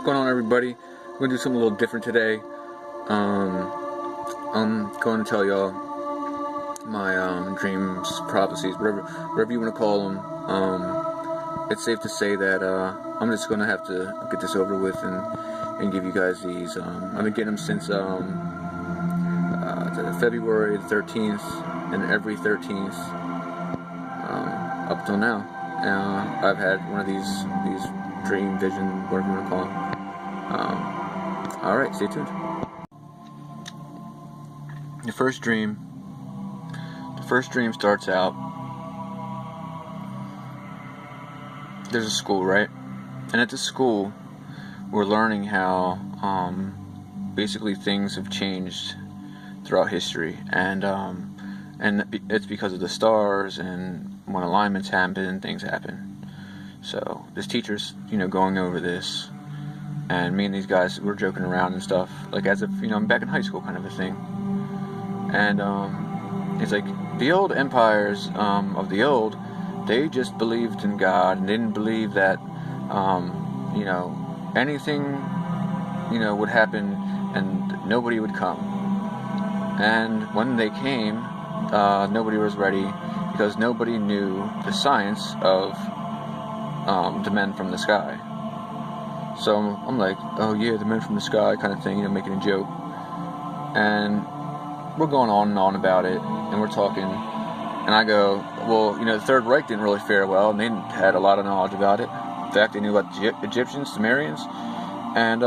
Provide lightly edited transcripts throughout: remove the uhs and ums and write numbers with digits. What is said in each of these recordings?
going on, everybody? I'm going to do something a little different today. I'm going to tell y'all my dreams, prophecies, whatever you want to call them. It's safe to say that I'm just going to have to get this over with and give you guys these. I've been getting them since February 13th, and every 13th up till now. I've had one of these dream, vision, whatever you want to call them. Alright, stay tuned. The first dream starts out, there's a school, right? And at the school, we're learning how basically things have changed throughout history, and it's because of the stars, and when alignments happen, things happen. So this teacher's, going over this, and me and these guys, we're joking around and stuff, like as if, I'm back in high school kind of a thing. And it's like, the old empires of the old, they just believed in God, and they didn't believe that, anything, would happen and nobody would come. And when they came, nobody was ready, because nobody knew the science of the men from the sky. So I'm like, oh yeah, the men from the sky kind of thing, making a joke. And we're going on and on about it, and we're talking, and I go, well, the Third Reich didn't really fare well, and they had a lot of knowledge about it. In fact, they knew about the Egyptians, Sumerians, and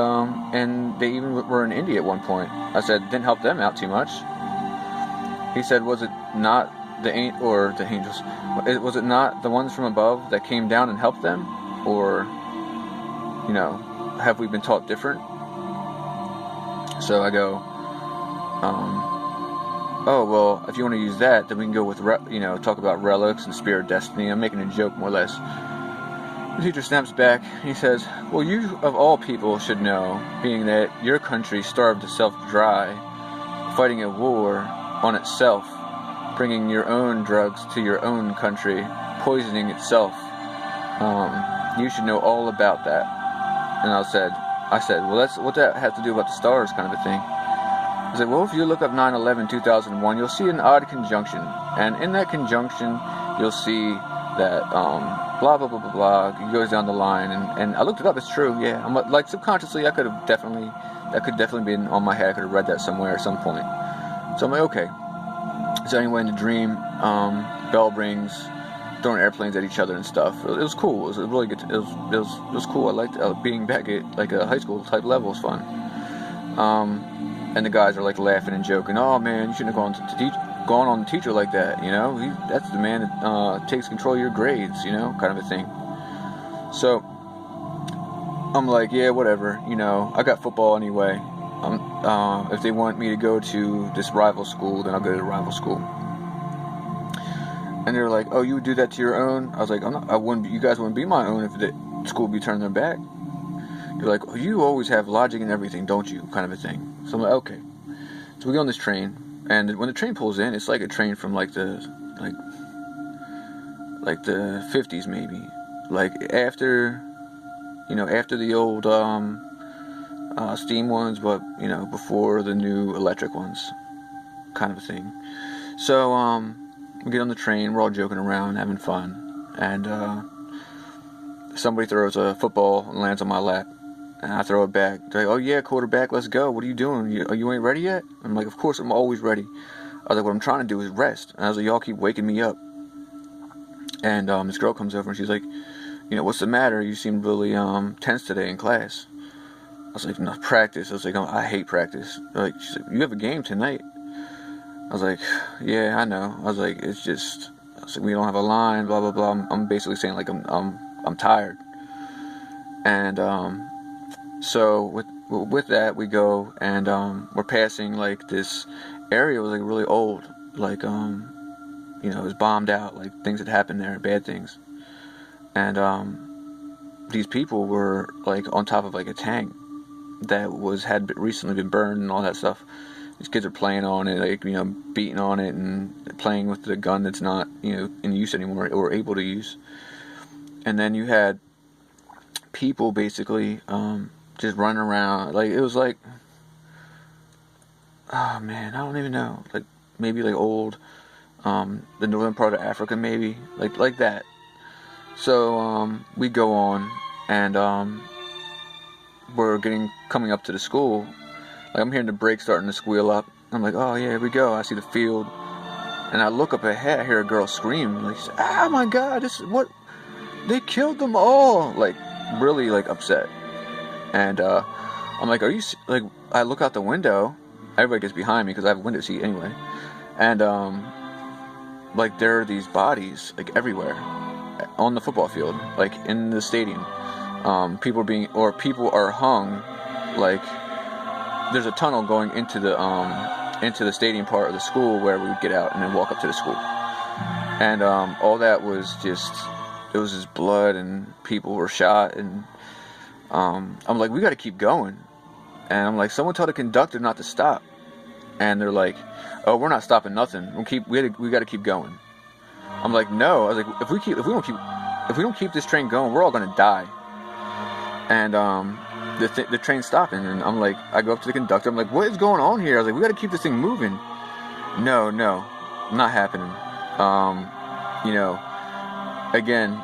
they even were in India at one point. I said, didn't help them out too much. He said, was it not the angels? Was it not the ones from above that came down and helped them? Or, have we been taught different? So I go, oh, well, if you want to use that, then we can go with, talk about relics and spirit destiny. I'm making a joke, more or less. The teacher snaps back. He says, well, you, of all people, should know, being that your country starved itself dry, fighting a war on itself, bringing your own drugs to your own country, poisoning itself. You should know all about that. And I said, well, that's what that has to do about the stars, kind of a thing. I said, well, if you look up 9/11/2001, you'll see an odd conjunction, and in that conjunction, you'll see that blah blah blah blah blah. It goes down the line, and I looked it up. It's true, yeah. I'm like, subconsciously, that could definitely been on my head. I could have read that somewhere at some point. So I'm like, okay. So anyway, in the dream, bell rings, throwing airplanes at each other and stuff. It was cool. It was really good. It was cool. I liked being back at like a high school type level. Was fun. And the guys are like laughing and joking. Oh man, you shouldn't have gone on the teacher like that. That's the man that takes control of your grades. Kind of a thing. So I'm like, yeah, whatever. I got football anyway. If they want me to go to this rival school, then I'll go to the rival school. And they're like, oh, you would do that to your own? I was like, you guys wouldn't be my own if the school would be turning their back. They're like, oh, you always have logic and everything, don't you? Kind of a thing. So I'm like, okay. So we go on this train, and when the train pulls in, it's like a train from like the 50s maybe. Like after the old steam ones, but before the new electric ones, kind of a thing. So we get on the train, we're all joking around, having fun, and somebody throws a football and lands on my lap, and I throw it back. They're like, oh yeah, quarterback, let's go. What are you doing? You ain't ready yet? I'm like, of course, I'm always ready. I was like, what I'm trying to do is rest. And I was like, y'all keep waking me up. And this girl comes over and she's like, what's the matter? You seem really tense today in class. I was like, no, practice. I was like, I hate practice. She's like, you have a game tonight. I was like, yeah, I know. I was like, it's just, we don't have a line, blah blah blah. I'm basically saying like I'm tired. And so with that we go, and we're passing like this area. It was like really old, like it was bombed out, like things had happened there, bad things. And these people were like on top of like a tank that had recently been burned and all that stuff. These kids are playing on it, like, beating on it and playing with the gun that's not, in use anymore or able to use. And then you had people basically just running around. Like, it was like, oh man, I don't even know. Like, maybe like old, the northern part of Africa, maybe. Like that. So, we go on, and, we're coming up to the school. Like, I'm hearing the brakes starting to squeal up. I'm like, oh yeah, here we go. I see the field. And I look up ahead, I hear a girl scream. Like, oh my God, they killed them all. Like, really, like, upset. And, I'm like, like, I look out the window. Everybody gets behind me because I have a window seat anyway. And, like, there are these bodies, like, everywhere on the football field, like, in the stadium. People are hung, like, there's a tunnel going into the stadium part of the school where we would get out and then walk up to the school. And, all that was it was just blood and people were shot. And, I'm like, we got to keep going. And I'm like, someone tell the conductor not to stop. And they're like, oh, we're not stopping nothing. We got to keep going. I'm like, no. I was like, if we don't keep this train going, we're all gonna die. And the train's stopping, and I'm like, I go up to the conductor. I'm like, what is going on here? I was like, we got to keep this thing moving. No, not happening. Again,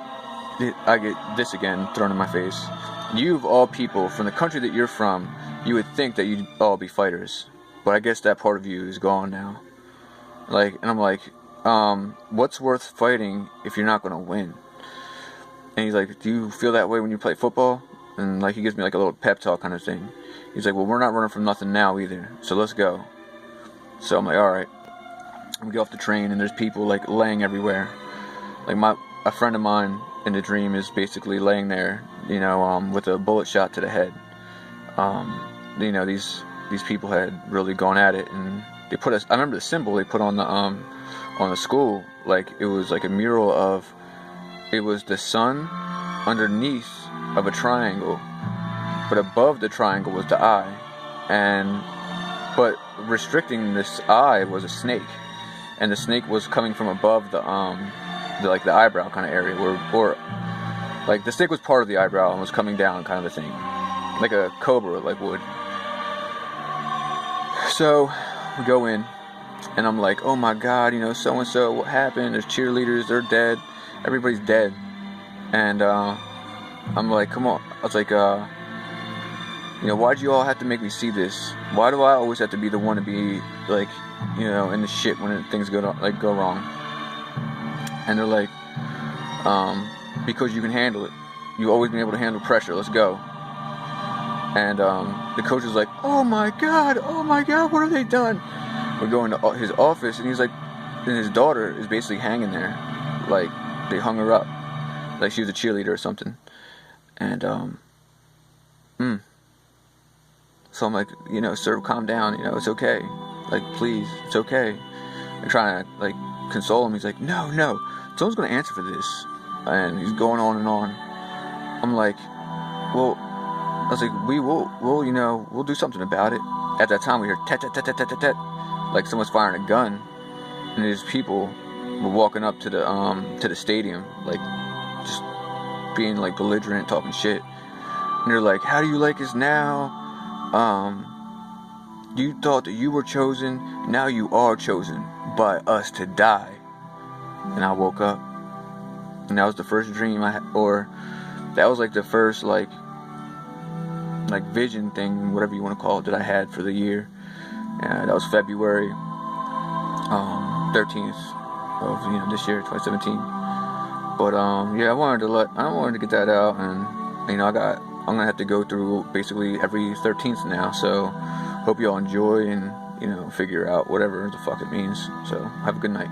I get this again thrown in my face. You of all people, from the country that you're from, you would think that you'd all be fighters, but I guess that part of you is gone now. Like, and I'm like, what's worth fighting if you're not gonna win? And he's like, do you feel that way when you play football? And like, he gives me like a little pep talk kind of thing. He's like, well, we're not running from nothing now either, so let's go. So I'm like, all right. We get off the train, and there's people like laying everywhere. Like, a friend of mine in the dream is basically laying there, with a bullet shot to the head. These people had really gone at it, and they put I remember the symbol they put on the school. Like, it was like a mural of, it was the sun underneath of a triangle, but above the triangle was the eye, but restricting this eye was a snake, and the snake was coming from above the eyebrow kind of area, or like the snake was part of the eyebrow and was coming down kind of a thing, like a cobra like would. So we go in, and I'm like, oh my God, so and so, what happened? There's cheerleaders, they're dead, everybody's dead. And I'm like, come on. I was like, why'd you all have to make me see this? Why do I always have to be the one to be like, in the shit when things go wrong? And they're like, because you can handle it. You've always been able to handle pressure. Let's go. And the coach is like, oh my God, what have they done? We go into his office, and he's like, and his daughter is basically hanging there, like they hung her up, like she was a cheerleader or something. And so I'm like, sir, calm down, it's okay, like, please, it's okay. I'm trying to like console him. He's like, no, someone's gonna answer for this. And he's going on and on. I'm like, well, I was like, we'll do something about it. At that time, we heard tat tat tat tat tat tat tat, like someone's firing a gun, and these people were walking up to the stadium, like just being like belligerent, talking shit. And they're like, how do you like us now? You thought that you were chosen, now you are chosen by us to die. And I woke up, and that was the first dream I had, or that was like the first like vision thing, whatever you want to call it, that I had for the year. And that was February 13th of this year, 2017. But I wanted to get that out, and I'm gonna have to go through basically every 13th now. So hope you all enjoy and figure out whatever the fuck it means. So have a good night.